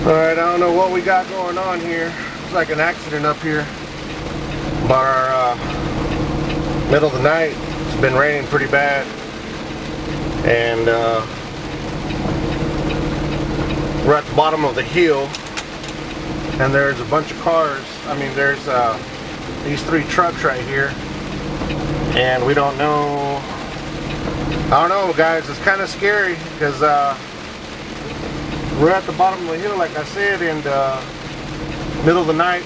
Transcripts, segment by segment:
Alright, I don't know what we got going on here. It's like an accident up here by our middle of the night. It's been raining pretty bad, and we're at the bottom of the hill, and there's a bunch of cars. I mean, there's these 3 trucks right here, and we don't know. I don't know, guys. It's kind of scary because we're at the bottom of the hill, like I said, and middle of the night,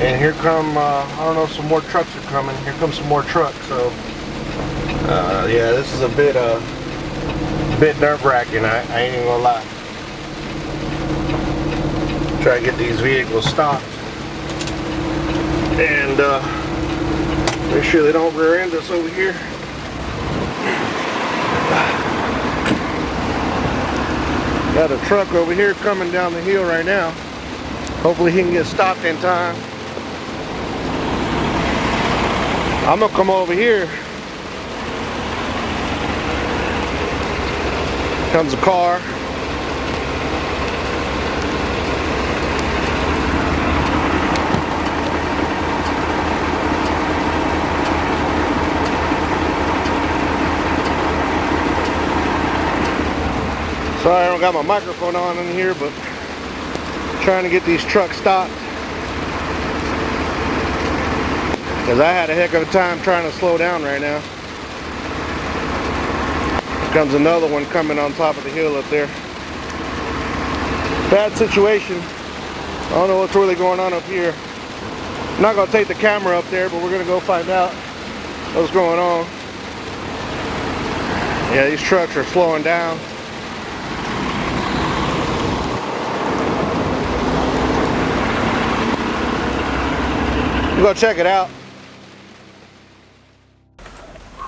and here come I don't know, some more trucks are coming. Here come some more trucks. So yeah, this is a bit nerve-wracking. I ain't even gonna lie. Try to get these vehicles stopped and make sure they don't rear end us over here. Got a truck over here coming down the hill right now. Hopefully he can get stopped in time. I'm gonna come over here. Comes a car. Sorry, I don't got my microphone on in here, but trying to get these trucks stopped because I had a heck of a time trying to slow down right now. Here comes another one coming on top of the hill up there. Bad situation. I don't know what's really going on up here. I'm not gonna take the camera up there, but we're gonna go find out what's going on. Yeah, these trucks are slowing down. We'll go check it out.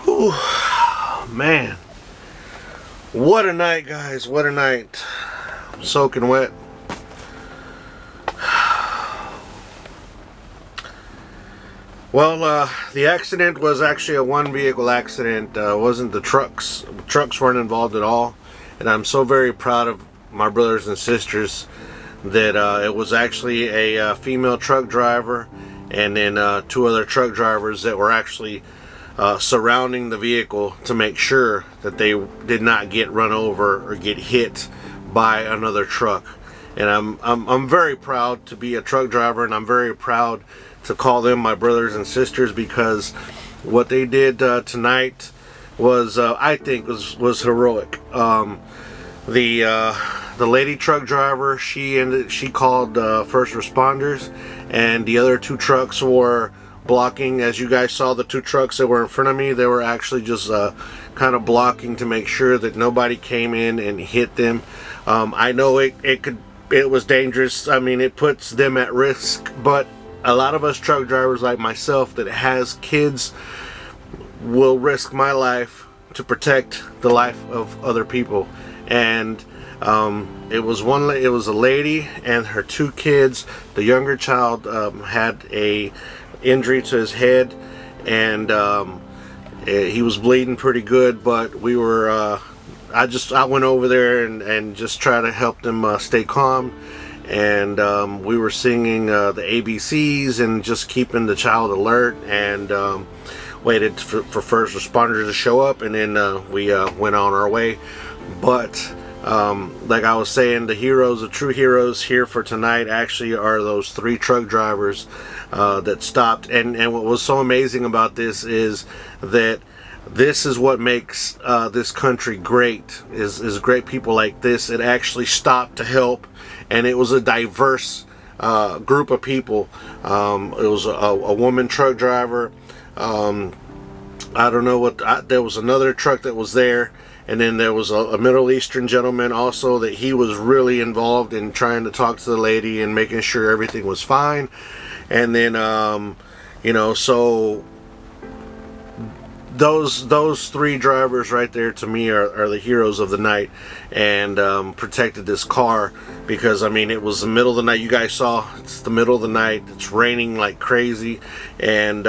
Whew, man, what a night, guys, what a night. I'm soaking wet. Well, the accident was actually a one-vehicle accident. Wasn't the trucks. Trucks weren't involved at all, and I'm so very proud of my brothers and sisters that it was actually a female truck driver and then 2 other truck drivers that were actually surrounding the vehicle to make sure that they did not get run over or get hit by another truck. And I'm very proud to be a truck driver, and I'm very proud to call them my brothers and sisters, because what they did tonight was I think was heroic. The lady truck driver, she called first responders, and the other 2 trucks were blocking. As you guys saw, the 2 trucks that were in front of me, they were actually just kind of blocking to make sure that nobody came in and hit them. I know it was dangerous. I mean, it puts them at risk, but a lot of us truck drivers like myself that has kids will risk my life to protect the life of other people. And it was a lady and her 2 kids. The younger child had a injury to his head, and he was bleeding pretty good, but we were I went over there and just try to help them stay calm, and we were singing the ABCs and just keeping the child alert, and waited for first responders to show up, and then we went on our way. But like I was saying, the true heroes here for tonight actually are those 3 truck drivers that stopped. And what was so amazing about this is that this is what makes this country great, is great people like this that actually stopped to help. And it was a diverse group of people. It was a woman truck driver. I don't know there was another truck that was there, and then there was a Middle Eastern gentleman also that he was really involved in trying to talk to the lady and making sure everything was fine. And then you know, so those 3 drivers right there to me are the heroes of the night, and protected this car, because I mean, it was the middle of the night. You guys saw, it's the middle of the night, it's raining like crazy, and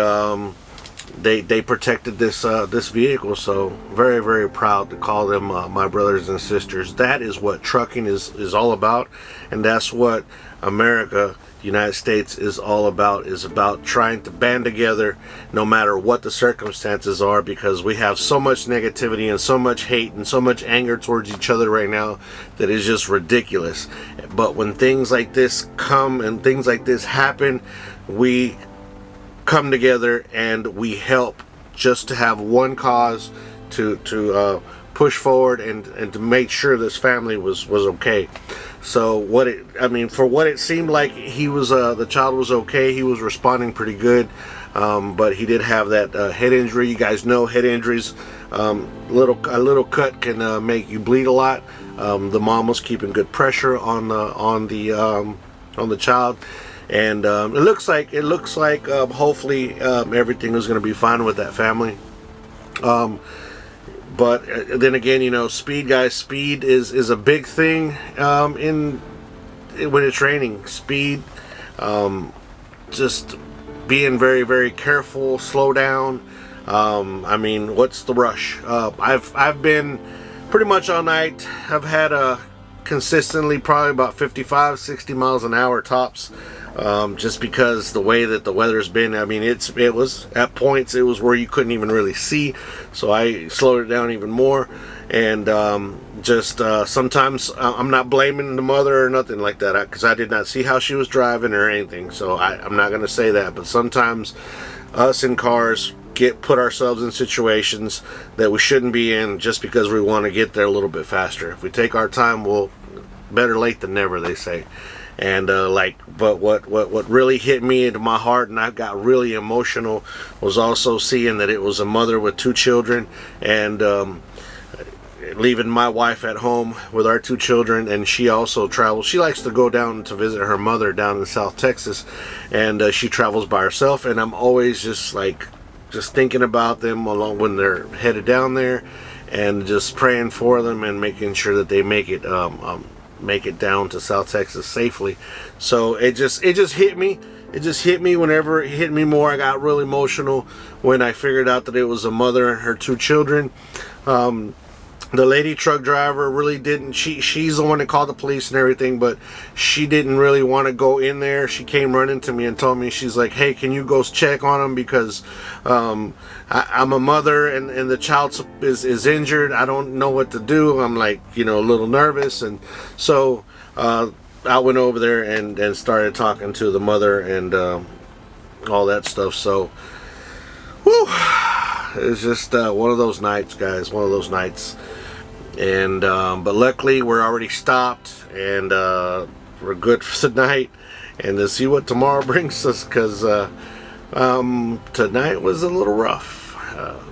they protected this this vehicle. So very, very proud to call them my brothers and sisters. That is what trucking is all about, and that's what America, the United States, is all about. Is about trying to band together no matter what the circumstances are, because we have so much negativity and so much hate and so much anger towards each other right now that is just ridiculous. But when things like this come and things like this happen, we come together and we help just to have one cause to push forward and to make sure this family was okay. So what it, I mean, for what it seemed like, he was the child was okay. He was responding pretty good, but he did have that head injury. You guys know head injuries, a little cut can make you bleed a lot. The mom was keeping good pressure on the child. And it looks like hopefully everything is going to be fine with that family. But then again, you know, speed, guys, speed is a big thing when it's raining. Speed, just being very, very careful, slow down. I mean, what's the rush? I've been pretty much all night. I've had consistently probably about 55, 60 miles an hour tops. Just because the way that the weather's been. I mean, it was at points it was where you couldn't even really see, so I slowed it down even more. And sometimes I'm not blaming the mother or nothing like that, because I did not see how she was driving or anything, so I'm not going to say that. But sometimes us in cars put ourselves in situations that we shouldn't be in just because we want to get there a little bit faster. If we take our time, we'll better late than never, they say. And but what really hit me into my heart, and I got really emotional, was also seeing that it was a mother with 2 children, and leaving my wife at home with our 2 children. And she also travels. She likes to go down to visit her mother down in South Texas, and she travels by herself. And I'm always just thinking about them along when they're headed down there, and just praying for them and making sure that they make it down to South Texas safely. So it just hit me. It just hit me. Whenever it hit me more, I got really emotional when I figured out that it was a mother and her 2 children. The lady truck driver really didn't, she's the one that called the police and everything, but she didn't really want to go in there. She came running to me and told me, she's like, hey, can you go check on them, because I'm a mother and the child is injured. I don't know what to do. I'm like, you know, a little nervous. And so I went over there and started talking to the mother and all that stuff. So whew, it's just one of those nights, guys, one of those nights. And but luckily we're already stopped, and we're good for the night, and to see what tomorrow brings us, because tonight was a little rough,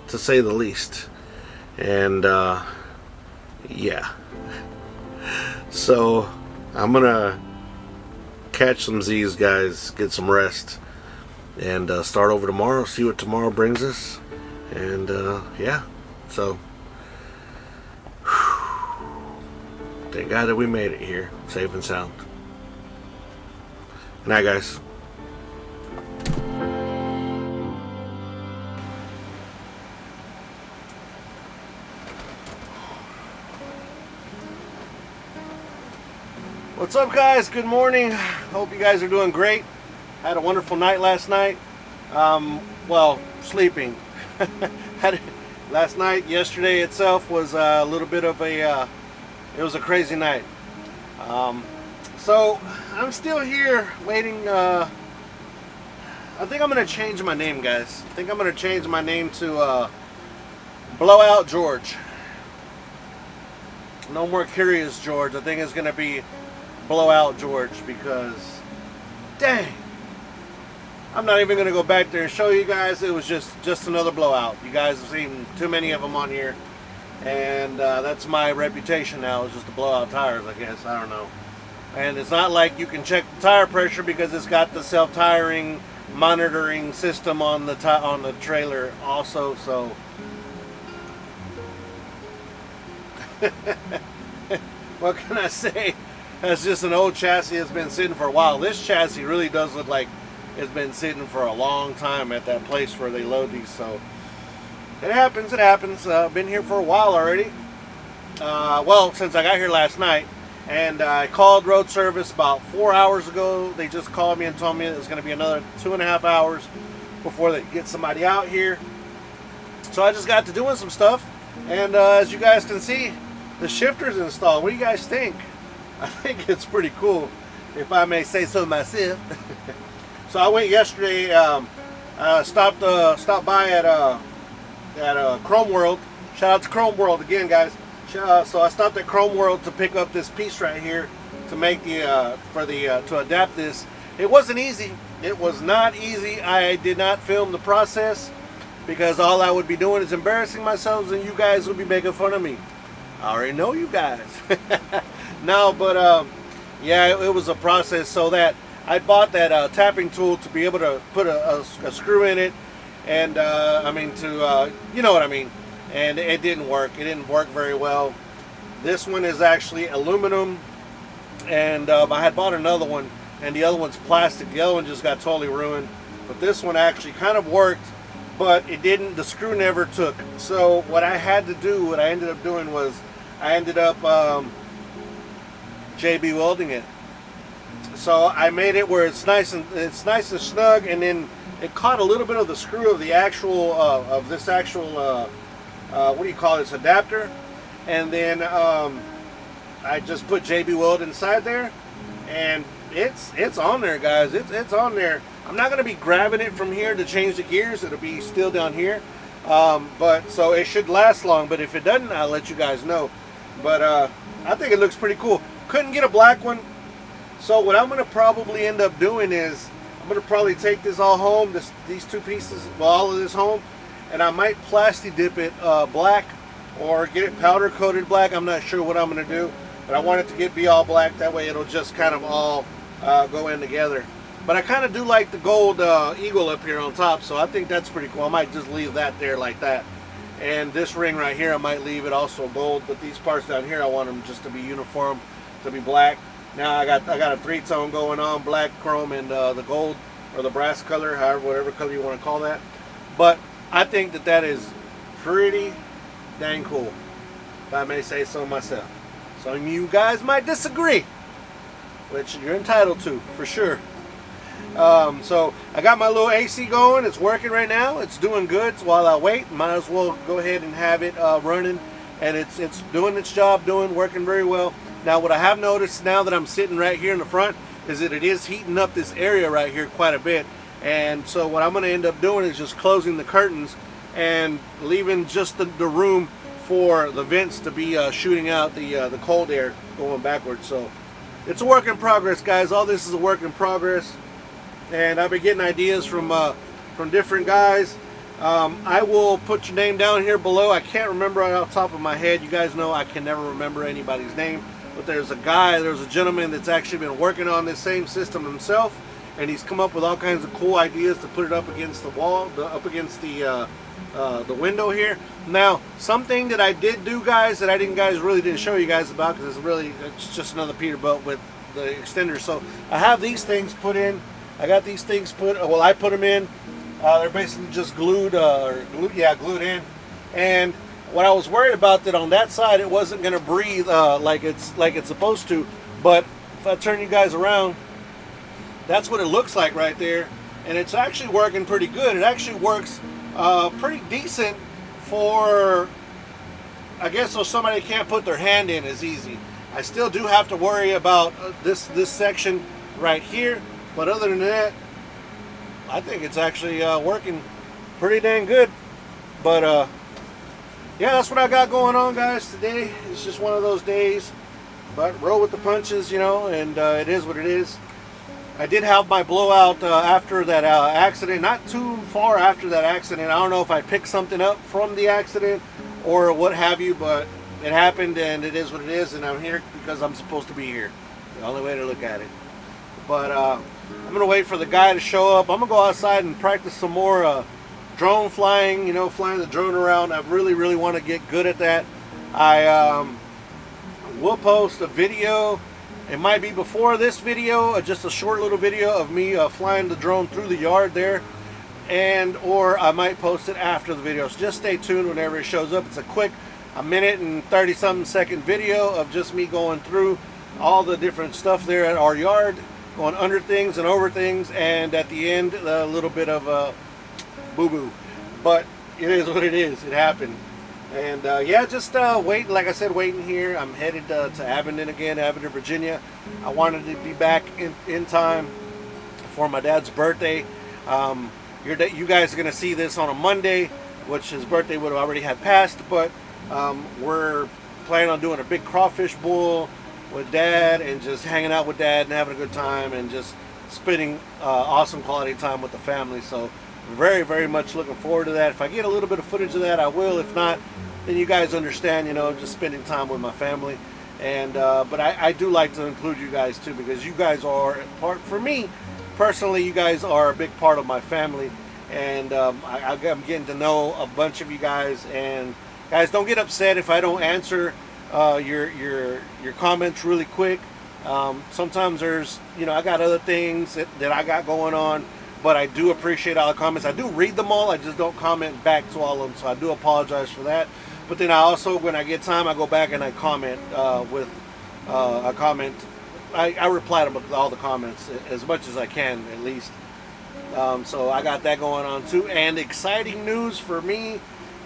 to say the least. And yeah, so I'm gonna catch some Z's, guys, get some rest, and start over tomorrow, see what tomorrow brings us. And yeah, so thank God that we made it here safe and sound. Good night, guys. What's up, guys? Good morning. Hope you guys are doing great. Had a wonderful night last night. Well, sleeping. Last night, yesterday itself was a little bit of a it was a crazy night. So I'm still here waiting. I think I'm gonna change my name, guys. I think I'm gonna change my name to Blowout George. No more Curious George. I think it's gonna be Blowout George, because dang, I'm not even gonna go back there and show you guys. It was just another blowout. You guys have seen too many of them on here. And that's my reputation now, is just to blow out tires, I guess. I don't know. And it's not like you can check the tire pressure, because it's got the self-tiring monitoring system on the trailer also. So what can I say? That's just an old chassis that's been sitting for a while. This chassis really does look like it's been sitting for a long time at that place where they load these. So it happens, it happens. Been here for a while already. Well, since I got here last night. And I called road service about 4 hours ago. They just called me and told me it was going to be another 2.5 hours before they get somebody out here. So I just got to doing some stuff. And as you guys can see, the shifter's installed. What do you guys think? I think it's pretty cool, if I may say so myself. So I went yesterday, stopped by at Chrome World. Shout out to Chrome World again, guys. So I stopped at Chrome World to pick up this piece right here to make to adapt this. It wasn't easy. It was not easy. I did not film the process because all I would be doing is embarrassing myself, and you guys would be making fun of me. I already know you guys. No, but yeah, it was a process. So that I bought that tapping tool to be able to put a screw in it, and I mean you know what I mean. And it didn't work. It didn't work very well. This one is actually aluminum, and I had bought another one, and the other one's plastic. The other one just got totally ruined. But this one actually kind of worked, but it didn't. The screw never took. So what I had to do, what I ended up doing was, I ended up JB welding it. So I made it where it's nice and snug, and then it caught a little bit of the screw of the actual what do you call this, adapter, and then I just put JB Weld inside there, and it's on there, guys. It's on there. I'm not going to be grabbing it from here to change the gears. It'll be still down here, but so it should last long. But if it doesn't, I'll let you guys know. But I think it looks pretty cool. Couldn't get a black one, so what I'm going to probably end up doing is I'm going to probably take this all home, these two pieces, well, all of this home, and I might plasti dip it black or get it powder coated black. I'm not sure what I'm going to do, but I want it to be all black. That way it'll just kind of all go in together. But I kind of do like the gold eagle up here on top, so I think that's pretty cool. I might just leave that there like that. And this ring right here, I might leave it also gold, but these parts down here, I want them just to be uniform, to be black. Now I got a 3-tone going on, black, chrome, and the gold or the brass color, however, whatever color you want to call that. But I think that is pretty dang cool, if I may say so myself. Some of you guys might disagree, which you're entitled to, for sure. So I got my little AC going. It's working right now. It's doing good. So while I wait, might as well go ahead and have it running, and it's doing its job, working very well. Now what I have noticed now that I'm sitting right here in the front is that it is heating up this area right here quite a bit. And so what I'm going to end up doing is just closing the curtains and leaving just the room for the vents to be shooting out the cold air going backwards. So it's a work in progress, guys. All this is a work in progress, and I've been getting ideas from different guys. I will put your name down here below. I can't remember right off the top of my head. You guys know I can never remember anybody's name, but there's a gentleman that's actually been working on this same system himself, and he's come up with all kinds of cool ideas to put it up against the wall, up against the window here. Now, something that I did do, guys, that I really didn't show you guys about, because it's just another Peterbilt with the extender. So I have these things put in. I got these things I put them in. They're basically just glued in. And what I was worried about, that on that side it wasn't going to breathe like it's supposed to. But if I turn you guys around, that's what it looks like right there, and it's actually working pretty good. It actually works pretty decent for, I guess, so somebody can't put their hand in as easy. I still do have to worry about this section right here, but other than that, I think it's actually working pretty dang good. But yeah, that's what I got going on, guys, today. It's just one of those days, but roll with the punches, and it is what it is. I did have my blowout after that accident, not too far after that accident. I don't know if I picked something up from the accident or what have you, but it happened, and it is what it is, and I'm here because I'm supposed to be here. The only way to look at it. But I'm going to wait for the guy to show up. I'm going to go outside and practice some more drone flying, flying the drone around. I really, really want to get good at that. I will post a video It might be before this video, just a short little video of me flying the drone through the yard there, and or I might post it after the video. So just stay tuned whenever it shows up. It's a quick, a minute and 30-something second video of just me going through all the different stuff there at our yard, going under things and over things, and at the end a little bit of a boo-boo. But it is what it is. It happened. And yeah, just waiting, like I said, waiting here. I'm headed to Abingdon again, Abingdon, Virginia. I wanted to be back in time for my dad's birthday. You guys are going to see this on a Monday, which his birthday would have already had passed, but we're planning on doing a big crawfish boil with Dad and just hanging out with Dad and having a good time and just spending awesome quality time with the family. So very, very much looking forward to that. If I get a little bit of footage of that, I will. If not, then you guys understand, you know, just spending time with my family. And but I do like to include you guys too, because you guys are part, for me personally, you guys are a big part of my family. And I'm getting to know a bunch of you guys. And guys, don't get upset if I don't answer your comments really quick. Sometimes there's, you know, I got other things that I got going on, but I do appreciate all the comments. I do read them all. I just don't comment back to all of them, so I do apologize for that. But then I also, when I get time, I go back and I comment with a comment. I reply to all the comments as much as I can, at least. So I got that going on too. And exciting news for me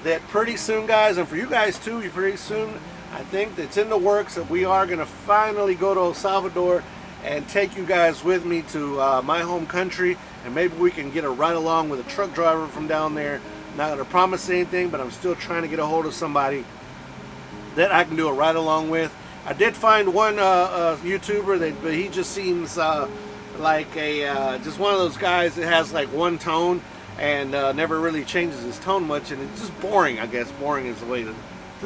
that pretty soon, guys, and for you guys too, pretty soon, I think it's in the works that we are going to finally go to El Salvador and take you guys with me to my home country, and maybe we can get a ride along with a truck driver from down there. Not going to promise anything, but I'm still trying to get a hold of somebody that I can do a ride along with. I did find one YouTuber but he just seems like a just one of those guys that has like one tone and never really changes his tone much, and it's just boring. I guess boring is the way to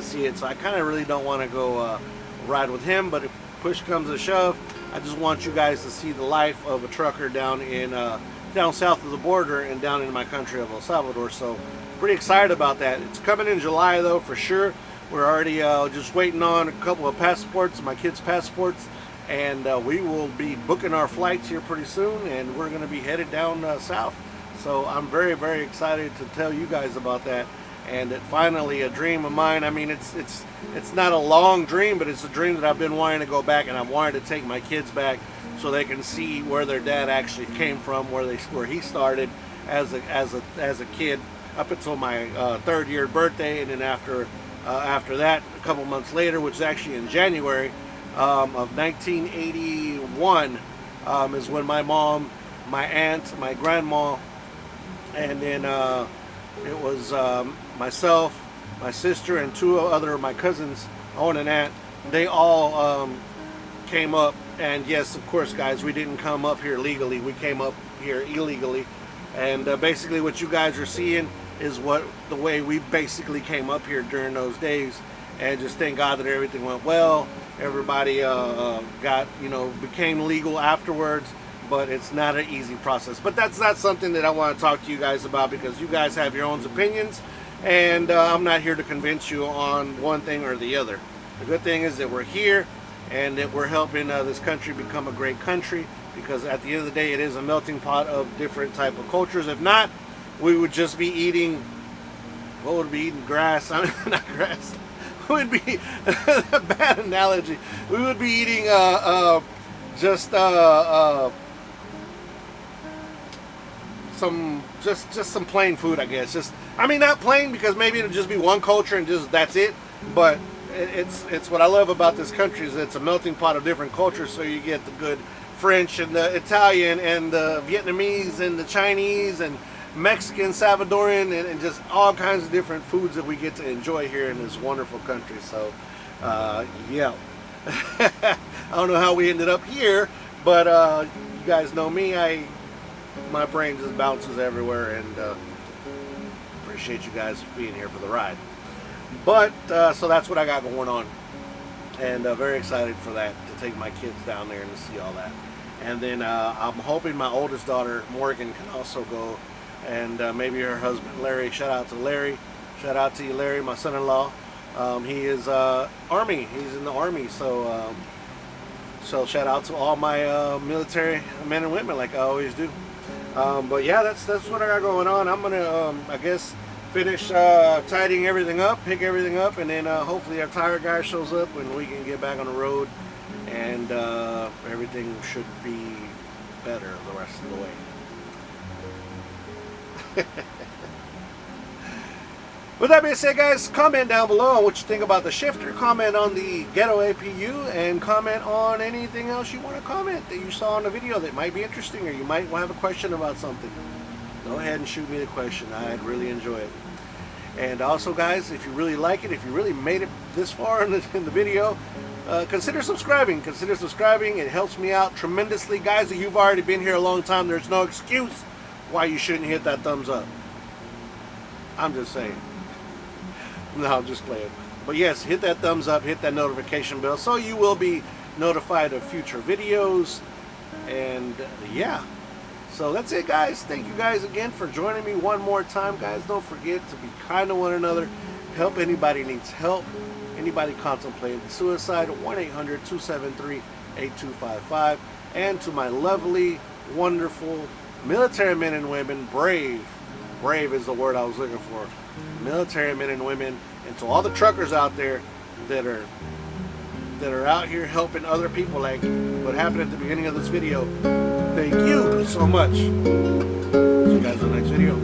see it. So I kind of really don't want to go ride with him, but if push comes to shove, I just want you guys to see the life of a trucker down in down south of the border and down in my country of El Salvador. So pretty excited about that. It's coming in July though, for sure. We're already just waiting on a couple of passports, my kids' passports, and we will be booking our flights here pretty soon, and we're going to be headed down south. So I'm very, very excited to tell you guys about that. And it finally, a dream of mine. I mean, it's not a long dream, but it's a dream that I've been wanting to go back, and I've wanted to take my kids back so they can see where their dad actually came from, where he started as a kid up until my third year birthday, and then after that, a couple months later, which is actually in January of 1981, is when my mom, my aunt, my grandma, and then it was myself, my sister, and two other of my cousins, Owen and Aunt. They all came up, and yes, of course, guys, we didn't come up here legally. We came up here illegally, and basically what you guys are seeing is the way we basically came up here during those days. And just thank God that everything went well. Everybody got, you know, became legal afterwards. But it's not an easy process. But that's not something that I want to talk to you guys about, because you guys have your own opinions, and I'm not here to convince you on one thing or the other. The good thing is that we're here, and that we're helping this country become a great country, because at the end of the day, it is a melting pot of different type of cultures. If not, we would just be eating, what would we be eating? Grass. I mean, not grass. It would be a bad analogy. We would be eating just some plain food, I guess. Just, I mean, not plain, because maybe it'll just be one culture and just that's it. But it's what I love about this country, is it's a melting pot of different cultures. So you get the good French and the Italian and the Vietnamese and the Chinese and Mexican, Salvadorian, and just all kinds of different foods that we get to enjoy here in this wonderful country. So yeah. I don't know how we ended up here, but you guys know me. My brain just bounces everywhere, and appreciate you guys being here for the ride. But so that's what I got going on, and very excited for that, to take my kids down there and to see all that. And then I'm hoping my oldest daughter Morgan can also go, and maybe her husband Larry. Shout out to Larry. Shout out to you, Larry, my son-in-law. He is Army. He's in the Army, so So shout out to all my military men and women, like I always do. But yeah, that's what I got going on. I'm gonna, I guess, finish tidying everything up, pick everything up, and then hopefully our tire guy shows up and we can get back on the road, and everything should be better the rest of the way. With that being said, guys, comment down below on what you think about the shifter, comment on the ghetto APU, and comment on anything else you want to comment that you saw in the video that might be interesting, or you might have a question about something. Go ahead and shoot me the question. I'd really enjoy it. And also, guys, if you really like it, if you really made it this far in the video, consider subscribing. Consider subscribing. It helps me out tremendously. Guys, if you've already been here a long time, there's no excuse why you shouldn't hit that thumbs up. I'm just saying. No, I'm just playing. But yes, hit that thumbs up, hit that notification bell, so you will be notified of future videos. And yeah. So that's it, guys. Thank you guys again for joining me one more time. Guys, don't forget to be kind to one another. Help anybody needs help. Anybody contemplating suicide, 1-800-273-8255. And to my lovely, wonderful military men and women, brave is the word I was looking for, military men and women, and to all the truckers out there that are out here helping other people, like what happened at the beginning of this video. Thank you so much. See you guys in the next video.